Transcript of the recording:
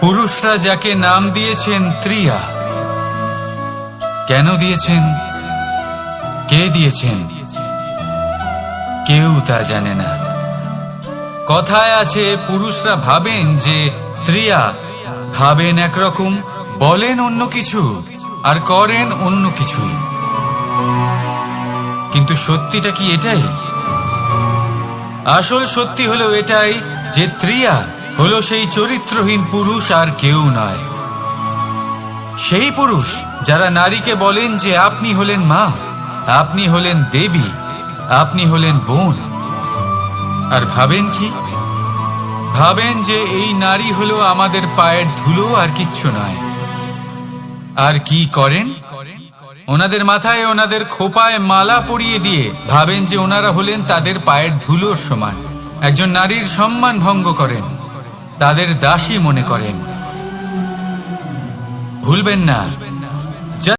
পুরুষরা যাকে নাম দিয়েছেন ত্রিয়া, কেন দিয়েছেন, কে দিয়েছেন, কেউ তা জানে না। কথায় আছে পুরুষরা ভাবেন যে ত্রিয়া, ভাবেন একরকম, বলেন অন্য কিছু, আর করেন অন্য কিছুই। কিন্তু সত্যিটা কি এটাই? আসল সত্যি হলো এটাই যে ত্রিয়া হলো সেই চরিত্রহীন পুরুষ আর কেউ নয়। সেই পুরুষ যারা নারীকে বলেন যে আপনি হলেন মা, আপনি হলেন দেবী, আপনি হলেন বোন, আর ভাবেন কি? ভাবেন যে এই নারী হলো আমাদের পায়ের ধুলো আর কিচ্ছু নয়। আর কি করেন? ওনাদের মাথায় ওনাদের খোপায় মালা পরিয়ে দিয়ে ভাবেন যে ওনারা হলেন তাদের পায়ের ধুলোর সমান। একজন নারীর সম্মান ভঙ্গ করেন, তাদের দাসী মনে করেন। ভুলবেন না,